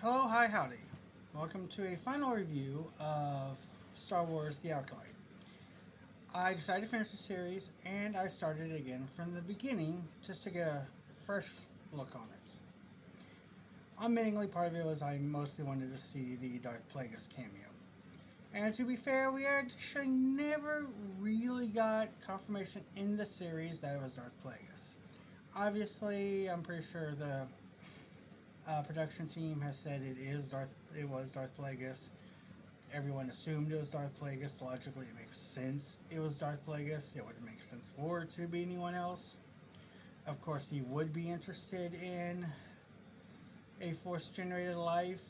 Hello, hi, howdy. Welcome to a final review of Star Wars The Acolyte. I decided to finish the series and I started it again from the beginning just to get a fresh look on it. Unwittingly, part of it was I mostly wanted to see the Darth Plagueis cameo. And to be fair, we actually never really got confirmation in the series that it was Darth Plagueis. Obviously, I'm pretty sure the production team has said it was Darth Plagueis. Everyone assumed it was Darth Plagueis. Logically, it makes sense it was Darth Plagueis. It wouldn't make sense for it to be anyone else. Of course, he would be interested in a Force-generated life.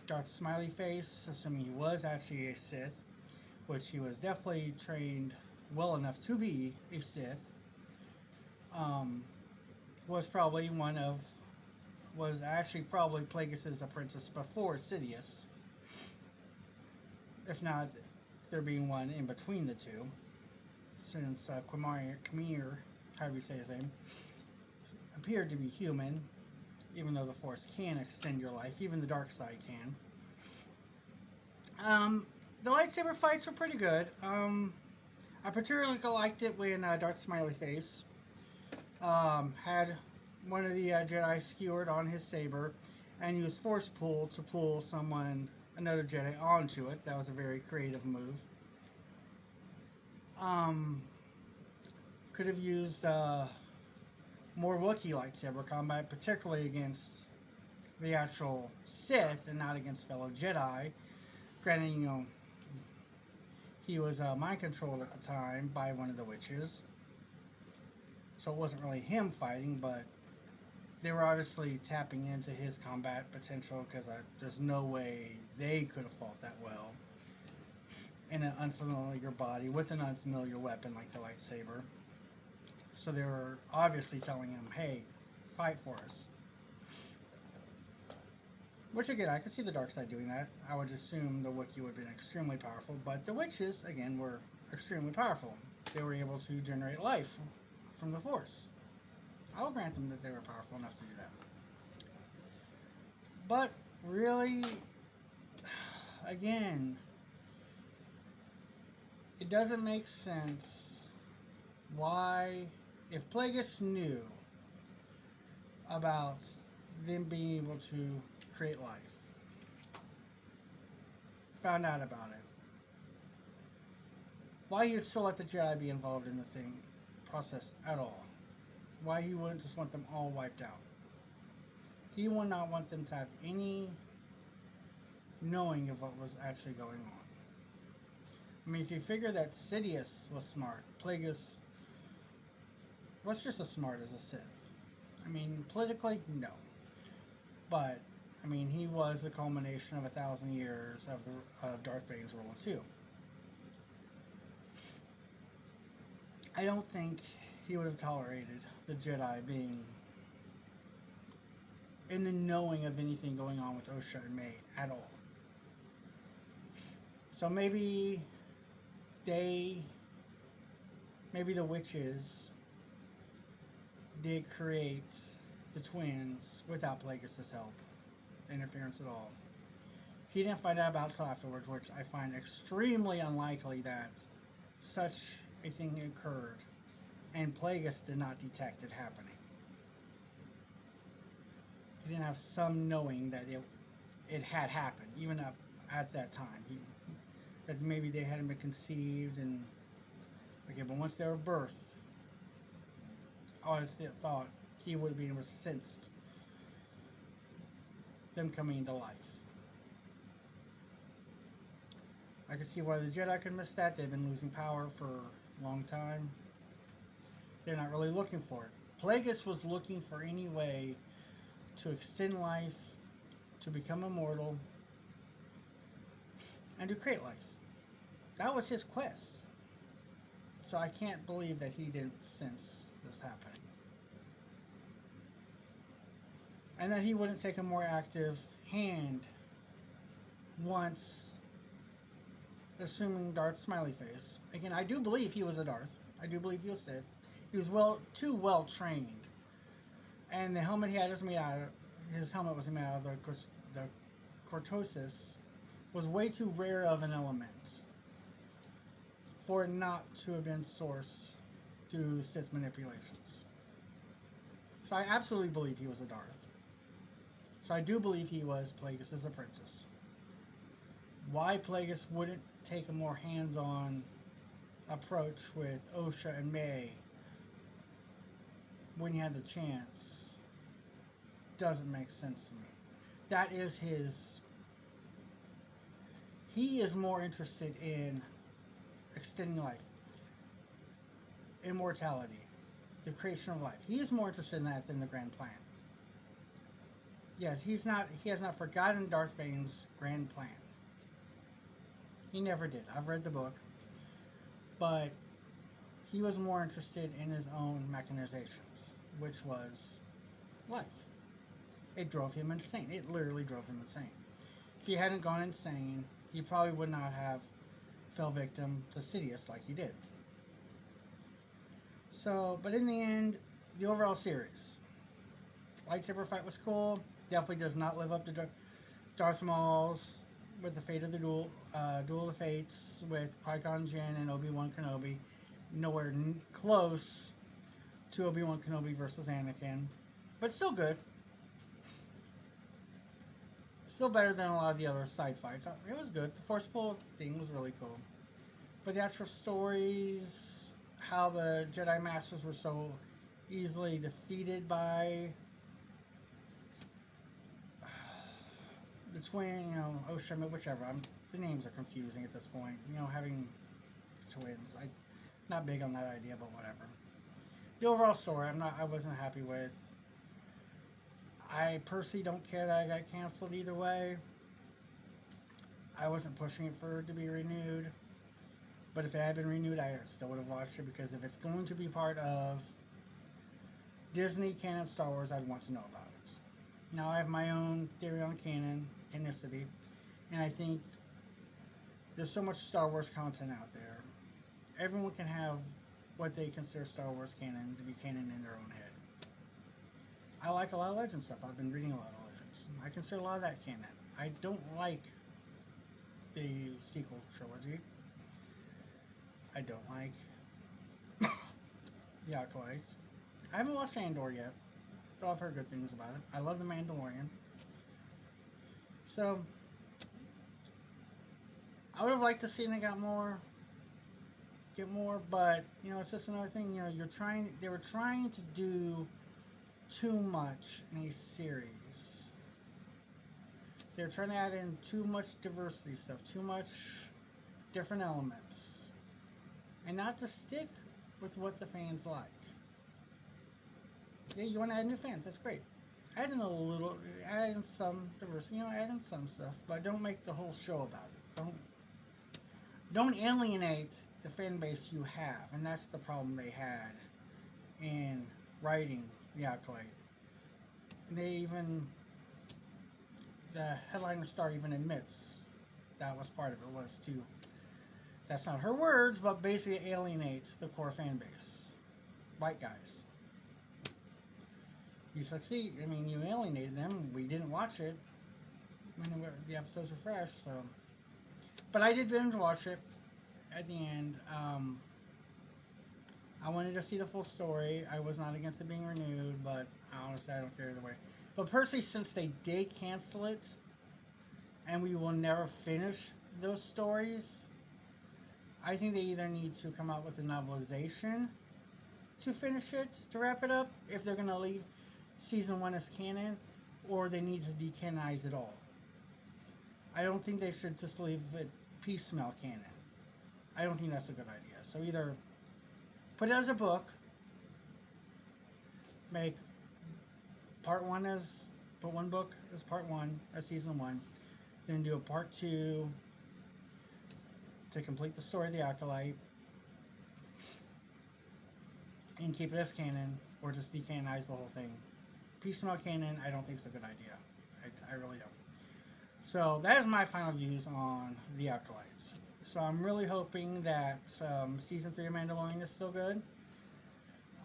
Darth Smiley Face, assuming he was actually a Sith, which he was definitely trained well enough to be a Sith, was probably was actually probably Plagueis' apprentice before Sidious, if not there being one in between the two, since Khmer, however you say his name, appeared to be human, even though the Force can extend your life, even the dark side can. The lightsaber fights were pretty good. I particularly liked it when Darth Smiley Face had one of the Jedi skewered on his saber and used force pull to pull another Jedi onto it. That was a very creative move. Could have used more Wookiee lightsaber combat, particularly against the actual Sith and not against fellow Jedi. Granted, he was mind controlled at the time by one of the witches, so it wasn't really him fighting, but they were obviously tapping into his combat potential because there's no way they could have fought that well in an unfamiliar body with an unfamiliar weapon like the lightsaber. So they were obviously telling him, hey, fight for us. Which, again, I could see the dark side doing that. I would assume the Wookiee would have been extremely powerful, but the witches, again, were extremely powerful. They were able to generate life from the Force. I'll grant them that they were powerful enough to do that. But really, again, it doesn't make sense why, if Plagueis knew about them being able to create life, found out about it, why he would still let the Jedi be involved in the process at all. Why he wouldn't just want them all wiped out. He would not want them to have any knowing of what was actually going on. I mean, if you figure that Sidious was smart, Plagueis was just as smart as a Sith. I mean, politically, no. But, I mean, he was the culmination of 1,000 years of Darth Bane's rule too. I don't think he would have tolerated the Jedi being in the knowing of anything going on with Osha and May at all. So maybe the witches did create the twins without Plagueis' help, interference at all. He didn't find out about it until afterwards, which I find extremely unlikely that such a thing occurred and Plagueis did not detect it happening. He didn't have some knowing that it had happened, even up at that time. That maybe they hadn't been conceived, and okay, but once they were birthed, I thought he would have been able to sense them coming into life. I could see why the Jedi could miss that. They've been losing power for a long time. They're not really looking for it. Plagueis was looking for any way to extend life, to become immortal, and to create life. That was his quest. So I can't believe that he didn't sense this happening. And that he wouldn't take a more active hand once, assuming Darth Smiley Face. Again, I do believe he was a Darth. I do believe he was Sith. He was too well trained. And the helmet he had is made out of his helmet was made out of the cortosis was way too rare of an element for it not to have been sourced through Sith manipulations. So I absolutely believe he was a Darth. So I do believe he was Plagueis' apprentice. Why Plagueis wouldn't take a more hands-on approach with Osha and May when he had the chance doesn't make sense to me. That is his... He is more interested in extending life, immortality, the creation of life. He is more interested in that than the grand plan. Yes, he has not forgotten Darth Bane's grand plan. He never did. I've read the book. But he was more interested in his own mechanizations, which was life. It drove him insane. It literally drove him insane. If he hadn't gone insane, he probably would not have fell victim to Sidious like he did. So, but in the end, the overall series. Lightsaber fight was cool. Definitely does not live up to Darth Maul's with the Fate of the Duel of the Fates with Qui-Gon Jinn and Obi-Wan Kenobi. Nowhere close to Obi-Wan Kenobi versus Anakin. But still good. Still better than a lot of the other side fights. It was good. The Force Pull thing was really cool. But the actual stories, how the Jedi Masters were so easily defeated by the twin, Osha, whichever. The names are confusing at this point. Having twins. I'm not big on that idea, but whatever. The overall story, I wasn't happy with. I personally don't care that I got canceled either way. I wasn't pushing it for it to be renewed. But if it had been renewed, I still would have watched it, because if it's going to be part of Disney canon Star Wars, I'd want to know about it. Now, I have my own theory on canonicity, and I think there's so much Star Wars content out there. Everyone can have what they consider Star Wars canon to be canon in their own head. I like a lot of Legend stuff. I've been reading a lot of Legends. I consider a lot of that canon. I don't like the sequel trilogy. I don't like the Acolytes. I haven't watched Andor yet, though I've heard good things about it. I love The Mandalorian. So, I would have liked to see them get more, but, it's just another thing, they were trying to do too much in a series. They're trying to add in too much diversity stuff, too much different elements, and not to stick with what the fans like. Yeah, you want to add new fans, that's great. Add in some diversity, add in some stuff, but don't make the whole show about it. Don't alienate the fan base you have, and that's the problem they had in writing the Acolyte. And the headliner star even admits that was part of it, was to, that's not her words, but basically alienates the core fan base. White guys. You succeed, you alienated them. We didn't watch it when the episodes were fresh, so. But I did binge watch it at the end. I wanted to see the full story. I was not against it being renewed, but honestly, I don't care either way. But personally, since they did cancel it, and we will never finish those stories, I think they either need to come out with a novelization to finish it, to wrap it up, if they're going to leave Season 1 as canon, or they need to decanonize it all. I don't think they should just leave it piecemeal canon. I don't think that's a good idea. So either put it as a book, make put one book as part 1, as Season 1, then do a part 2 to complete the story of the Acolyte, and keep it as canon, or just decanonize the whole thing. Piecemeal canon, I don't think is a good idea. I really don't. So that is my final views on the Acolytes. So I'm really hoping that Season 3 of Mandalorian is still good.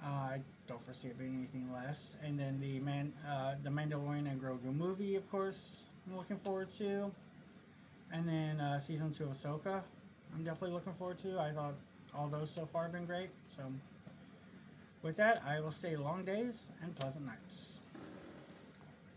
I don't foresee it being anything less. And then the Mandalorian and Grogu movie, of course, I'm looking forward to. And then season 2 of Ahsoka, I'm definitely looking forward to. I thought all those so far have been great. So with that, I will say long days and pleasant nights.